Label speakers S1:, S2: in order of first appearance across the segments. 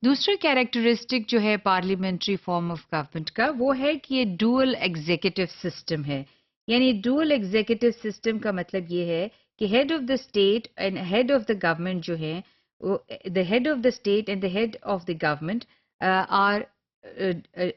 S1: دوسرا کیریکٹرسٹک جو ہے پارلیمنٹری فارم آف گورنمنٹ کا وہ ہے کہ یہ ڈوئل ایگزیکٹو سسٹم ہے. یعنی ڈوئل ایگزیکٹو سسٹم کا مطلب یہ ہے کہ head of the state and head of the government جو ہے the head of the state and the head of the government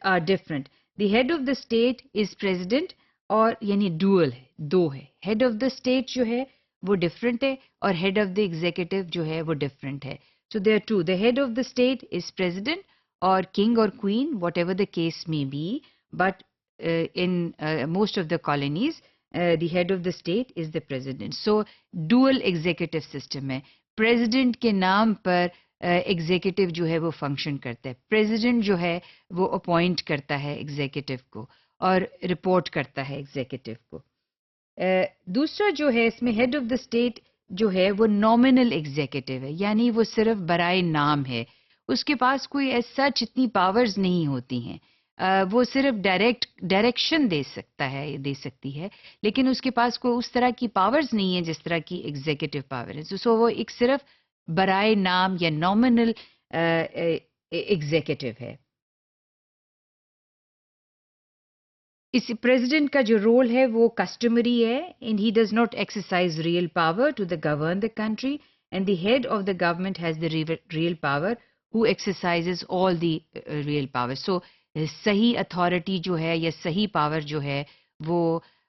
S1: are different. The head of the state is president اور یعنی dual ہے، دو ہے. ہیڈ آف دا اسٹیٹ جو ہے وہ different ہے اور ہیڈ آف دا ایگزیکٹو جو ہے وہ ڈفرنٹ ہے. So there are two. The head of the state is president or king or queen, whatever the case may be. But in most of the colonies, the head of the state is the president. So dual executive system ہے. President کے نام پر executive جو ہے وہ function کرتا ہے. President جو ہے وہ appoint کرتا ہے executive کو اور report کرتا ہے executive کو. دوسرا جو ہے اس میں head of the state جو ہے وہ نامنل ایگزیکٹو ہے، یعنی وہ صرف برائے نام ہے. اس کے پاس کوئی ایز سچ اتنی پاورز نہیں ہوتی ہیں. وہ صرف ڈائریکشن دے سکتی ہے، لیکن اس کے پاس کوئی اس طرح کی پاورز نہیں ہیں جس طرح کی ایگزیکٹو پاور ہے. سو وہ ایک صرف برائے نام یا نامنل ایگزیکٹو ہے. اس پریزیڈنٹ کا جو رول ہے وہ کسٹمری ہے and he does not exercise real power to the govern the country and the head of the government has the real power who exercises all the real power. So صحیح authority جو ہے یا صحیح power جو ہے وہ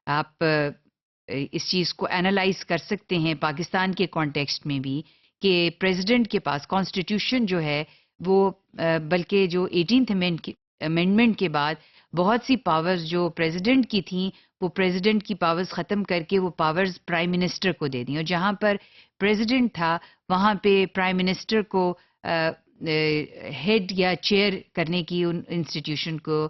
S1: آپ اس چیز کو انالائز کر سکتے ہیں پاکستان کے کانٹیکسٹ میں بھی کہ پریزیڈنٹ کے پاس کانسٹیٹیوشن جو ہے وہ بلکہ جو 18th امینڈمنٹ کے بعد بہت سی پاورز جو پریزیڈنٹ کی تھیں وہ پریزیڈنٹ کی پاورز ختم کر کے وہ پاورز پرائم منسٹر کو دے دیں، اور جہاں پر پریزیڈنٹ تھا وہاں پہ پرائم منسٹر کو ہیڈ یا چیئر کرنے کی ان انسٹیٹیوشن کو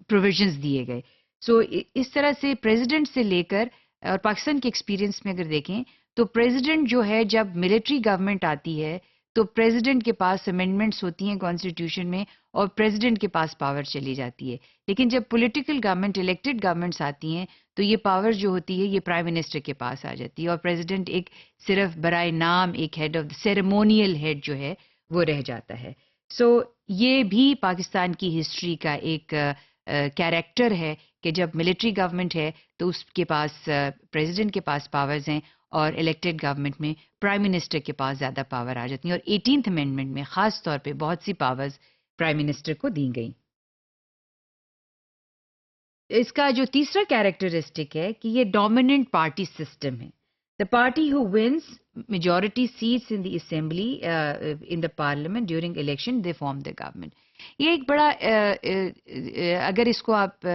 S1: پروویژنز دیے گئے. سو اس طرح سے پریزیڈنٹ سے لے کر اور پاکستان کے ایکسپیرینس میں اگر دیکھیں تو پریزیڈنٹ جو ہے جب ملٹری گورنمنٹ آتی ہے تو پریزیڈنٹ کے پاس امینڈمنٹس ہوتی ہیں کانسٹیٹیوشن میں اور پریزیڈنٹ کے پاس پاور چلی جاتی ہے. لیکن جب پولیٹیکل گورنمنٹ الیکٹڈ گورنمنٹس آتی ہیں تو یہ پاور جو ہوتی ہے یہ پرائم منسٹر کے پاس آ جاتی ہے اور پریزیڈنٹ ایک صرف برائے نام ایک ہیڈ آف سیریمونیل ہیڈ جو ہے وہ رہ جاتا ہے. سو یہ بھی پاکستان کی ہسٹری کا ایک کیریکٹر ہے کہ جب ملٹری گورنمنٹ ہے تو اس کے پاس پریزیڈنٹ کے پاس پاورز ہیں اور الیکٹڈ گورنمنٹ میں پرائم منسٹر کے پاس زیادہ پاور آ جاتی ہیں، اور 18th امینڈمنٹ میں خاص طور پہ بہت سی پاورز پرائم منسٹر کو دی گئیں. اس کا جو تیسرا کیریکٹرسٹک ہے کہ یہ ڈومیننٹ پارٹی سسٹم ہے. The party who wins majority seats in the assembly in the parliament during election they form the government. یہ ایک بڑا اگر اس کو آپ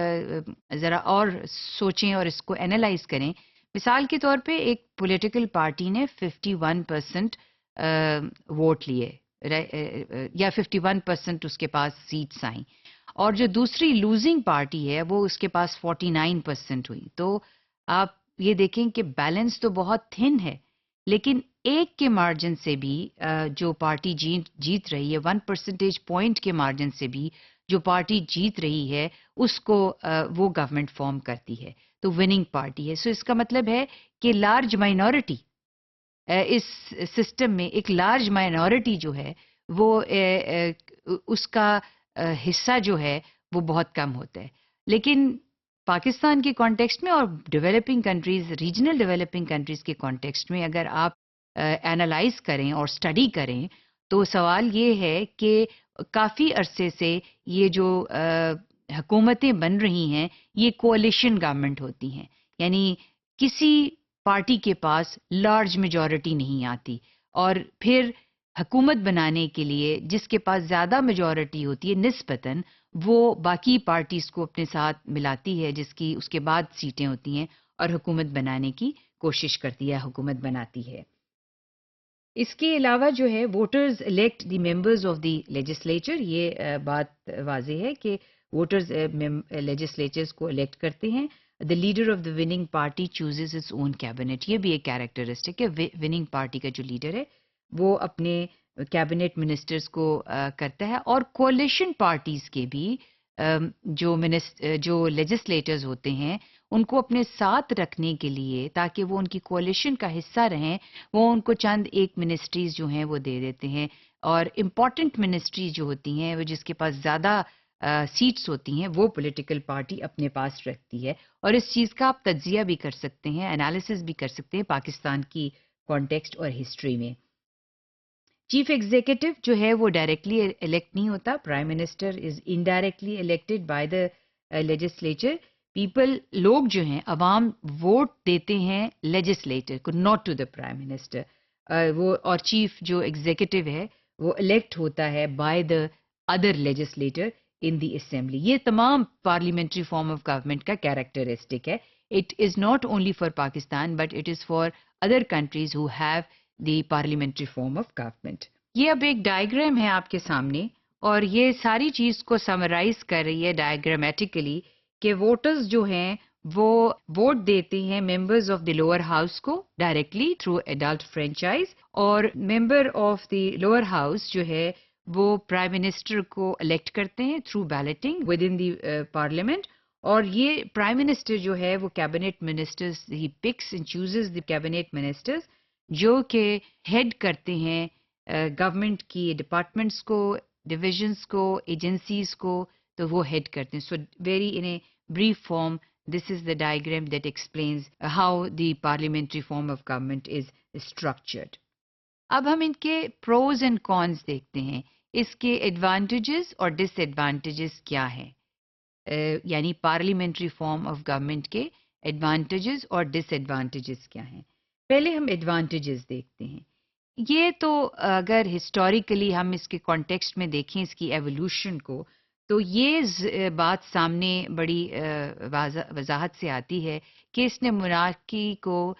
S1: ذرا اور سوچیں اور اس کو اینالائز کریں، مثال کے طور پہ ایک پولیٹیکل پارٹی نے 51% ووٹ لیے یا 51% اس کے پاس سیٹس آئیں، اور جو دوسری لوزنگ پارٹی ہے وہ اس کے پاس 49% ہوئی. تو آپ یہ دیکھیں کہ بیلنس تو بہت تھن ہے، لیکن ایک کے مارجن سے بھی جو پارٹی جیت رہی ہے 1% پوائنٹ کے مارجن سے بھی جو پارٹی جیت رہی ہے اس کو وہ گورنمنٹ فارم کرتی ہے تو وننگ پارٹی ہے. سو اس کا مطلب ہے کہ لارج مائنورٹی اس سسٹم میں ایک لارج مائنورٹی جو ہے وہ اس کا حصہ جو ہے وہ بہت کم ہوتا ہے. لیکن پاکستان کے کانٹیکسٹ میں اور developing countries regional developing countries کے کانٹیکسٹ میں اگر آپ اینالائز کریں اور اسٹڈی کریں تو سوال یہ ہے کہ کافی عرصے سے یہ جو حکومتیں بن رہی ہیں یہ کولیشن گورنمنٹ ہوتی ہیں، یعنی کسی پارٹی کے پاس لارج میجورٹی نہیں آتی اور پھر حکومت بنانے کے لیے جس کے پاس زیادہ میجورٹی ہوتی ہے نسبتاً وہ باقی پارٹیز کو اپنے ساتھ ملاتی ہے جس کی اس کے بعد سیٹیں ہوتی ہیں اور حکومت بنانے کی کوشش کرتی ہے، حکومت بناتی ہے. اس کے علاوہ جو ہے voters elect the members of the legislature. یہ بات واضح ہے کہ ووٹرز لیجسلیچرز کو الیکٹ کرتے ہیں. The leader of the winning party chooses its own cabinet. یہ بھی ایک کیریکٹرسٹک ہے. وننگ پارٹی کا جو لیڈر ہے وہ اپنے کیبنٹ منسٹرز کو کرتا ہے، اور کولیشن پارٹیز کے بھی جو لیجسلیٹرز ہوتے ہیں ان کو اپنے ساتھ رکھنے کے لیے تاکہ وہ ان کی کولیشن کا حصہ رہیں، وہ ان کو چند ایک منسٹریز جو ہیں وہ دے دیتے ہیں، اور امپورٹنٹ منسٹریز جو ہوتی ہیں وہ جس کے پاس زیادہ سیٹس ہوتی ہیں وہ پولیٹیکل پارٹی اپنے پاس رکھتی ہے، اور اس چیز کا آپ تجزیہ بھی کر سکتے ہیں، انالیسس بھی کر سکتے ہیں پاکستان کی کانٹیکسٹ اور ہسٹری میں۔ چیف ایگزیکٹو جو ہے وہ ڈائریکٹلی الیکٹ نہیں ہوتا، prime minister is indirectly elected by the legislature, لوگ جو ہیں عوام ووٹ دیتے ہیں لیجسلیٹر کو، not to the prime minister, وہ اور چیف جو ایگزیکٹو ہے وہ الیکٹ ہوتا ہے by the other legislator in the assembly. یہ تمام پارلیمنٹری فارم آف گورنمنٹ کا کیریکٹرسٹک ہے۔ It is not only for Pakistan but it is for other countries who have the parliamentary form of government. یہ اب ایک diagram ہے آپ کے سامنے، اور یہ ساری چیز کو سمرائز کر رہی ہے ڈائیگرامیٹیکلی کہ ووٹرز جو ہیں وہ ووٹ دیتے ہیں members of the lower house کو ڈائریکٹلی تھرو ایڈلٹ فرینچائز، اور member of the lower house جو ہے وہ پرائم منسٹر کو الیکٹ کرتے ہیں through balloting within the parliament, اور یہ پرائم منسٹر جو ہے وہ cabinet ministers he picks and chooses the cabinet ministers جو کہ ہیڈ کرتے ہیں گورنمنٹ کی ڈپارٹمنٹس کو، ڈویژنس کو، ایجنسیز کو، تو وہ ہیڈ کرتے ہیں۔ So very in a brief form, this is the diagram that explains how the parliamentary form of government is structured. اب ہم ان کے پروز اینڈ کونز دیکھتے ہیں، اس کے ایڈوانٹیجز اور ڈس ایڈوانٹیجز کیا ہیں، یعنی پارلیمنٹری فارم آف گورنمنٹ کے ایڈوانٹیجز اور ڈس ایڈوانٹیجز کیا ہیں۔ پہلے ہم ایڈوانٹیجز دیکھتے ہیں۔ یہ تو اگر ہسٹوریکلی ہم اس کے کانٹیکسٹ میں دیکھیں اس کی ایوولوشن کو، تو یہ بات سامنے بڑی وضاحت سے آتی ہے کہ اس نے مونارکی کو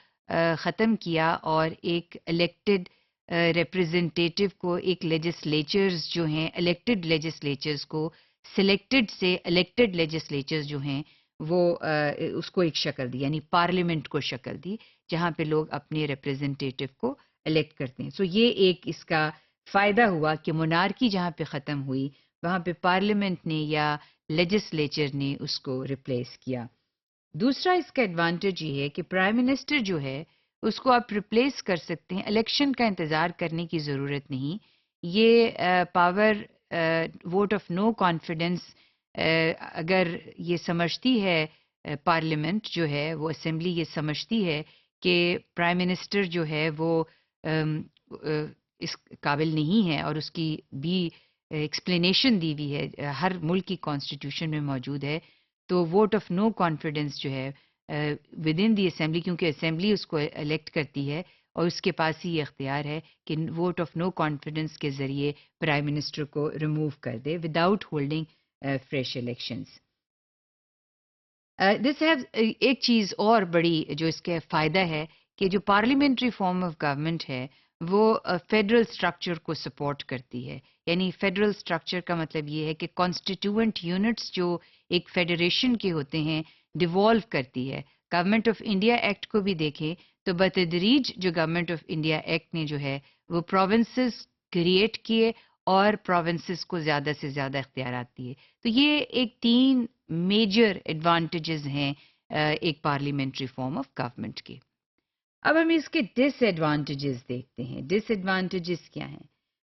S1: ختم کیا اور ایک الیکٹڈ ریپرزنٹیٹیو کو، ایک لیجسلیچرز جو ہیں الیکٹڈ لیجسلیچرز کو سلیکٹڈ سے الیکٹڈ لیجسلیچرز جو ہیں وہ اس کو ایک شکل دی، یعنی پارلیمنٹ کو شکل دی جہاں پہ لوگ اپنے ریپرزنٹیٹیو کو الیکٹ کرتے ہیں۔ سو یہ ایک اس کا فائدہ ہوا کہ مونارکی جہاں پہ ختم ہوئی وہاں پہ پارلیمنٹ نے یا لیجسلیچر نے اس کو ریپلیس کیا۔ دوسرا اس کا ایڈوانٹیج یہ ہے کہ پرائم منسٹر جو ہے اس کو آپ ریپلیس کر سکتے ہیں، الیکشن کا انتظار کرنے کی ضرورت نہیں۔ یہ power vote of no confidence اگر یہ سمجھتی ہے پارلیمنٹ جو ہے وہ اسمبلی یہ سمجھتی ہے کہ پرائم منسٹر جو ہے وہ اس قابل نہیں ہے، اور اس کی بھی ایکسپلینیشن دی ہوئی ہے ہر ملک کی کانسٹیٹیوشن میں موجود ہے، تو ووٹ آف نو کانفیڈنس جو ہے ود ان دی اسمبلی، کیونکہ اسمبلی اس کو الیکٹ کرتی ہے اور اس کے پاس ہی یہ اختیار ہے کہ ووٹ آف نو کانفیڈنس کے ذریعے پرائم منسٹر کو ریموو کر دے وداؤٹ ہولڈنگ فریش الیکشنز۔ ایک چیز اور بڑی جو اس کا فائدہ ہے کہ جو پارلیمنٹری فارم آف گورنمنٹ ہے وہ فیڈرل سٹرکچر کو سپورٹ کرتی ہے، یعنی فیڈرل سٹرکچر کا مطلب یہ ہے کہ کانسٹیٹیوئنٹ یونٹس جو ایک فیڈریشن کے ہوتے ہیں ڈیوالو کرتی ہے۔ گورنمنٹ آف انڈیا ایکٹ کو بھی دیکھیں تو بتدریج جو گورنمنٹ آف انڈیا ایکٹ نے جو ہے وہ پروونسز کریٹ کیے اور پروونسز کو زیادہ سے زیادہ اختیارات دیے، تو یہ ایک 3 میجر ایڈوانٹیجز ہیں ایک پارلیمنٹری فارم آف گورنمنٹ کے۔ اب ہم اس کے ڈس ایڈوانٹیجز دیکھتے ہیں۔ ڈس ایڈوانٹیجز کیا ہیں؟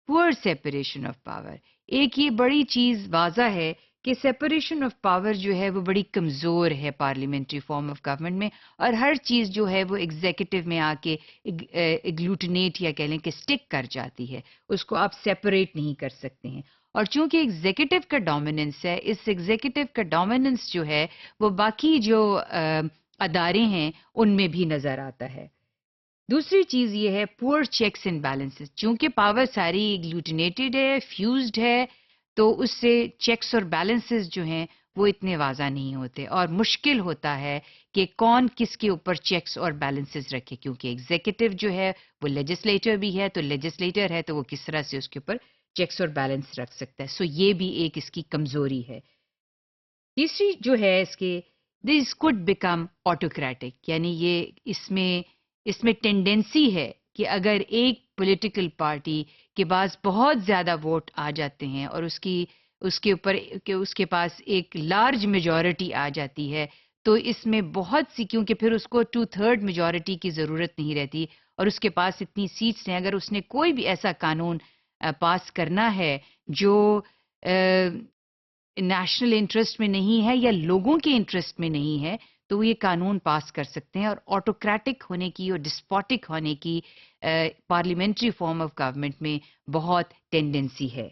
S1: پور سیپریشن آف پاور۔ ایک یہ بڑی چیز واضح ہے کہ سیپریشن آف پاور جو ہے وہ بڑی کمزور ہے پارلیمنٹری فارم آف گورنمنٹ میں، اور ہر چیز جو ہے وہ ایگزیکٹو میں آ کے اگلوٹینیٹ یا کہہ لیں کہ سٹک کر جاتی ہے، اس کو آپ سیپریٹ نہیں کر سکتے ہیں، اور چونکہ ایگزیکٹو کا ڈومیننس ہے، اس ایگزیکٹو کا ڈومیننس جو ہے وہ باقی جو ادارے ہیں ان میں بھی نظر آتا ہے۔ دوسری چیز یہ ہے پور چیکس اینڈ بیلنسز، چونکہ پاور ساری اگلوٹینیٹڈ ہے، فیوزڈ ہے، تو اس سے چیکس اور بیلنسز جو ہیں وہ اتنے واضح نہیں ہوتے، اور مشکل ہوتا ہے کہ کون کس کے اوپر چیکس اور بیلنسز رکھے، کیونکہ ایگزیکٹو جو ہے وہ لیجسلیٹر بھی ہے، تو لیجسلیٹر ہے تو وہ کس طرح سے اس کے اوپر چیکس اور بیلنس رکھ سکتا ہے۔ سو یہ بھی ایک اس کی کمزوری ہے۔ تیسری جو ہے اس کے دس کوڈ بیکم آٹوکریٹک، یعنی یہ اس میں ٹینڈنسی ہے کہ اگر ایک پولیٹیکل پارٹی کے پاس بہت زیادہ ووٹ آ جاتے ہیں اور اس کی اس کے اوپر کہ اس کے پاس ایک لارج میجورٹی آ جاتی ہے، تو اس میں بہت سی، کیونکہ پھر اس کو 2/3 میجورٹی کی ضرورت نہیں رہتی اور اس کے پاس اتنی سیٹس ہیں، اگر اس نے کوئی بھی ایسا قانون پاس کرنا ہے جو نیشنل انٹرسٹ میں نہیں ہے یا لوگوں کے انٹرسٹ میں نہیں ہے، تو وہ یہ قانون پاس کر سکتے ہیں، اور آٹوکریٹک ہونے کی اور ڈسپوٹک ہونے کی پارلیمنٹری فارم آف گورنمنٹ میں بہت ٹینڈنسی ہے۔